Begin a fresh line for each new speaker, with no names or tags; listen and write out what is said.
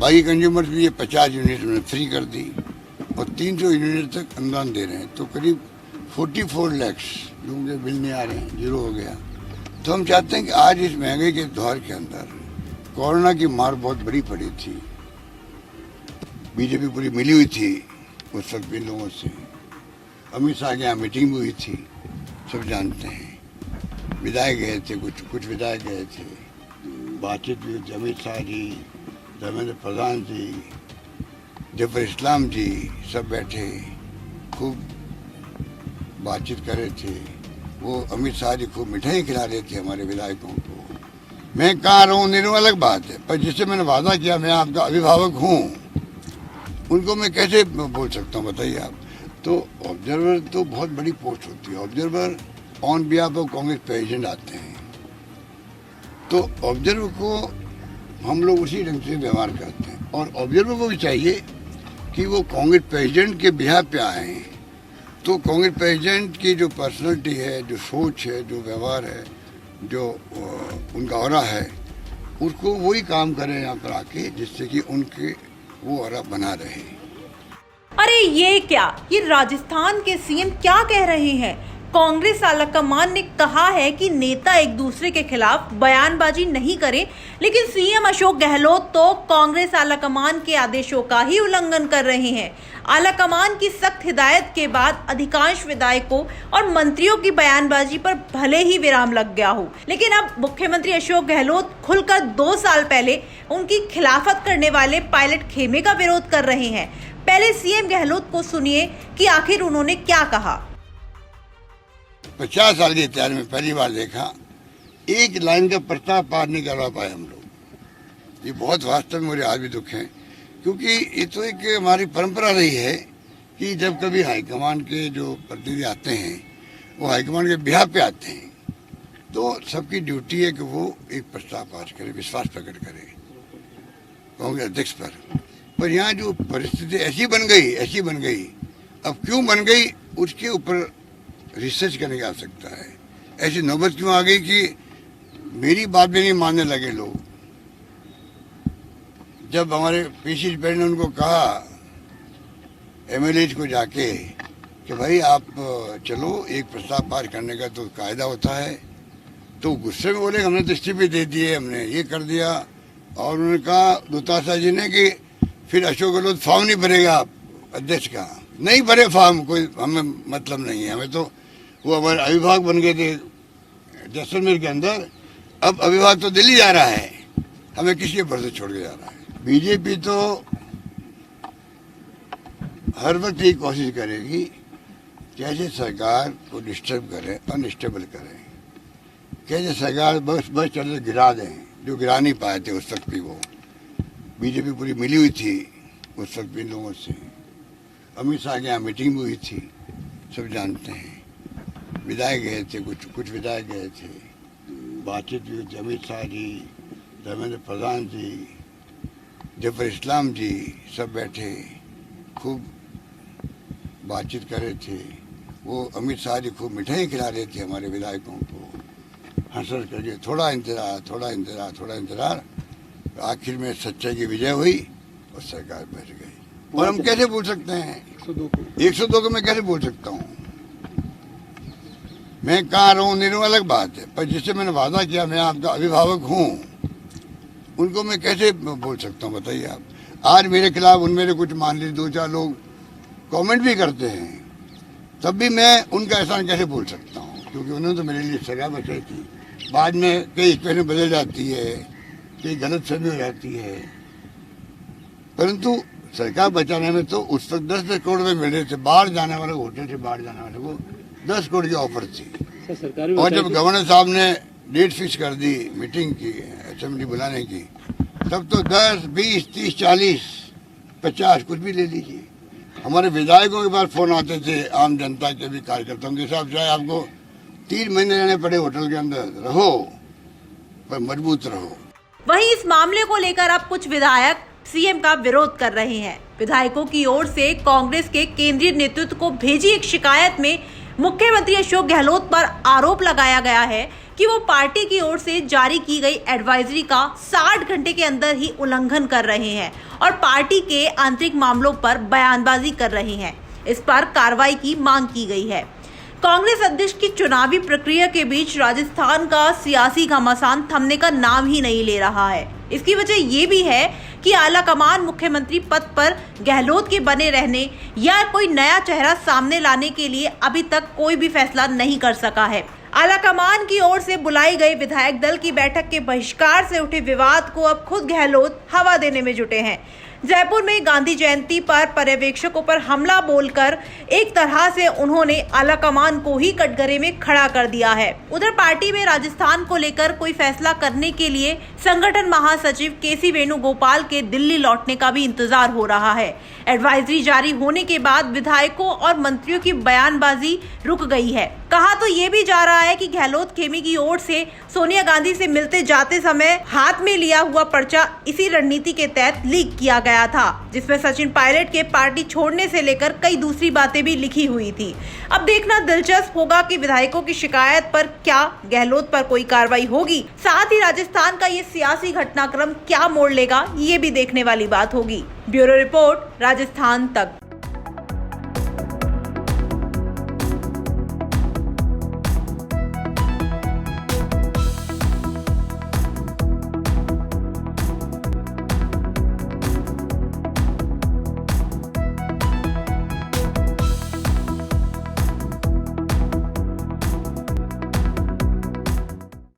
बाकी कंज्यूमर्स भी ये 50 यूनिट उन्होंने फ्री कर दी और 300 यूनिट तक अनुदान दे रहे हैं, तो करीब 44 लाख लोगों के बिल नहीं आ रहे हैं, जीरो हो गया। तो हम चाहते हैं कि आज इस महंगाई के दौर के अंदर कोरोना की मार बहुत बड़ी पड़ी थी, बीजेपी पूरी मिली हुई थी उस वक्त भी लोगों से, अमित शाह के यहाँ मीटिंग भी हुई थी, सब जानते हैं, विधायक गए थे, कुछ विधायक गए थे, बातचीत भी हुई थी, अमित शाह जी, धर्मेंद्र प्रधान जी, जफर इस्लाम जी सब बैठे खूब बातचीत कर रहे थे। वो अमित शाह जी खूब मिठाई खिला रहे थे हमारे विधायकों को। मैं कहाँ रहूँ नहीं रहूँ अलग बात है, पर जिससे मैंने वादा किया मैं आपका अभिभावक हूँ, उनको मैं कैसे बोल सकता हूँ बताइए आप। तो ऑब्जर्वर तो बहुत बड़ी पोस्ट होती है, observer on behalf of Congress president आते हैं, तो ऑब्जर्वर को हम लोग उसी ढंग से व्यवहार करते हैं और ऑब्जर्वर को भी चाहिए कि वो कांग्रेस प्रेसिडेंट के बिहाफ पे आए। तो कांग्रेस प्रेसिडेंट की जो पर्सनैलिटी है, जो सोच है, जो व्यवहार है, जो उनका ऑरा है, उसको वही काम करें यहाँ पर आके, जिससे कि उनके वो ऑरा बना रहे।
अरे ये क्या, ये राजस्थान के सीएम क्या कह रहे हैं? कांग्रेस आलाकमान ने कहा है कि नेता एक दूसरे के खिलाफ बयानबाजी नहीं करें, लेकिन सीएम अशोक गहलोत तो कांग्रेस आलाकमान के आदेशों का ही उल्लंघन कर रहे हैं। आलाकमान की सख्त हिदायत के बाद अधिकांश विधायकों और मंत्रियों की बयानबाजी पर भले ही विराम लग गया हो, लेकिन अब मुख्यमंत्री अशोक गहलोत खुलकर 2 साल पहले उनकी खिलाफत करने वाले पायलट खेमे का विरोध कर रहे हैं। पहले सीएम गहलोत को सुनिए कि आखिर उन्होंने क्या कहा।
50 साल के इतिहास में पहली बार देखा एक लाइन का प्रस्ताव पार नहीं करवा पाए हम लोग। ये बहुत वास्तव में मुझे आज भी दुख है, क्योंकि ये तो एक हमारी परंपरा रही है कि जब कभी हाईकमान के जो प्रतिनिधि आते हैं वो हाईकमान के बिहार पे आते हैं, तो सबकी ड्यूटी है कि वो एक प्रस्ताव पास करे, विश्वास प्रकट करे कांग्रेस अध्यक्ष पर यहाँ जो परिस्थिति ऐसी बन गई, अब क्यों बन गई उसके ऊपर रिसर्च करने की आवश्यकता है। ऐसी नौबत क्यों आ गई कि मेरी बात भी नहीं मानने लगे लोग। जब हमारे पीसी पेड़ ने उनको कहा एमएलए को जाके कि भाई आप चलो, एक प्रस्ताव पास करने का तो कायदा होता है, तो गुस्से में बोले हमने तो इस्तीफे दे दिए, हमने ये कर दिया। और उन्होंने कहा दुतासा जी ने कि फिर अशोक गहलोत फॉर्म नहीं भरेगा आप अध्यक्ष का। नहीं भरे फॉर्म, कोई हमें मतलब नहीं है, हमें तो वो हमारे अभिभावक बन गए थे जैसलमेर के अंदर, अब अभिभावक तो दिल्ली जा रहा है, हमें किसके भरोसे छोड़ के जा रहा है। बीजेपी तो हर वक्त ये कोशिश करेगी कैसे सरकार को डिस्टर्ब करें, अनस्टेबल करें, कैसे सरकार बस चले गिरा दें, जो गिरा नहीं पाए थे उस वक्त भी। वो बीजेपी पूरी मिली हुई थी उस वक्त भी लोगों से, अमित शाह के यहाँ मीटिंग भी हुई थी, सब जानते हैं, विधायक गए थे, कुछ विधायक गए थे, बातचीत भी हुई थी, अमित शाह जी, धर्मेंद्र प्रधान जी, जफर इस्लाम जी सब बैठे खूब बातचीत कर रहे थे। वो अमित शाह जी खूब मिठाई खिला रहे थे हमारे विधायकों को, हंस करके थोड़ा इंतजार, आखिर में सच्चाई की विजय हुई और सरकार बैठ गई। और हम कैसे बोल सकते हैं 102 को मैं कैसे बोल सकता हूँ? मैं कहाँ रहूँ नहीं रहूँ अलग बात है, पर जिससे मैंने वादा किया मैं आपका अभिभावक हूँ, उनको मैं कैसे बोल सकता हूँ बताइए आप। आज मेरे खिलाफ उनमें से कुछ मान लीजिए 2-4 लोग कमेंट भी करते हैं, तब भी मैं उनका एहसान कैसे बोल सकता हूँ, क्योंकि उन्होंने तो मेरे लिए सजा बचाई थी। बाद में कई स्पेलिंग बदल जाती है, कई गलत फहमी हो जाती है, परंतु सरकार बचाने में तो उस वक्त 10 करोड़ में मिल रहे थे। बाहर जाने वाले होटल से बाहर जाने वाले को 10 करोड़ की ऑफर थी। और जब गवर्नर साहब ने डेट फिक्स कर दी मीटिंग की, असेंबली बुलाने की, तब तो 10, 20, 30, 40, 50 कुछ भी ले लीजिए। हमारे विधायकों के पास फोन आते थे, आम जनता के भी कार्यकर्ताओं के साथ, चाहे आपको 3 महीने रहने पड़े होटल के अंदर, रहो पर मजबूत रहो।
वहीं इस मामले को लेकर अब कुछ विधायक सीएम का विरोध कर रहे हैं। विधायकों की ओर से कांग्रेस के केंद्रीय नेतृत्व को भेजी एक शिकायत में मुख्यमंत्री अशोक गहलोत पर आरोप लगाया गया है कि वो पार्टी की ओर से जारी की गई एडवाइजरी का 60 घंटे के अंदर ही उल्लंघन कर रहे हैं और पार्टी के आंतरिक मामलों पर बयानबाजी कर रहे हैं। इस पर कार्रवाई की मांग की गई है। कांग्रेस अध्यक्ष की चुनावी प्रक्रिया के बीच राजस्थान का सियासी घमासान थमने का नाम ही नहीं ले रहा है। इसकी वजह ये भी है कि आलाकमान मुख्यमंत्री पद पर गहलोत के बने रहने या कोई नया चेहरा सामने लाने के लिए अभी तक कोई भी फैसला नहीं कर सका है। आलाकमान की ओर से बुलाई गई विधायक दल की बैठक के बहिष्कार से उठे विवाद को अब खुद गहलोत हवा देने में जुटे हैं। जयपुर में गांधी जयंती पर पर्यवेक्षकों पर हमला बोलकर एक तरह से उन्होंने आलाकमान को ही कटघरे में खड़ा कर दिया है। उधर पार्टी में राजस्थान को लेकर कोई फैसला करने के लिए संगठन महासचिव केसी वेणुगोपाल के दिल्ली लौटने का भी इंतजार हो रहा है। एडवाइजरी जारी होने के बाद विधायकों और मंत्रियों की बयानबाजी रुक गई है। कहा तो ये भी जा रहा है कि गहलोत खेमी की ओर से सोनिया गांधी से मिलते जाते समय हाथ में लिया हुआ पर्चा इसी रणनीति के तहत लीक किया गया था, जिसमें सचिन पायलट के पार्टी छोड़ने से लेकर कई दूसरी बातें भी लिखी हुई थी। अब देखना दिलचस्प होगा कि विधायकों की शिकायत पर क्या गहलोत पर कोई कार्रवाई होगी। साथ ही राजस्थान का ये सियासी घटनाक्रम क्या मोड़ लेगा, ये भी देखने वाली बात होगी। ब्यूरो रिपोर्ट, राजस्थान तक।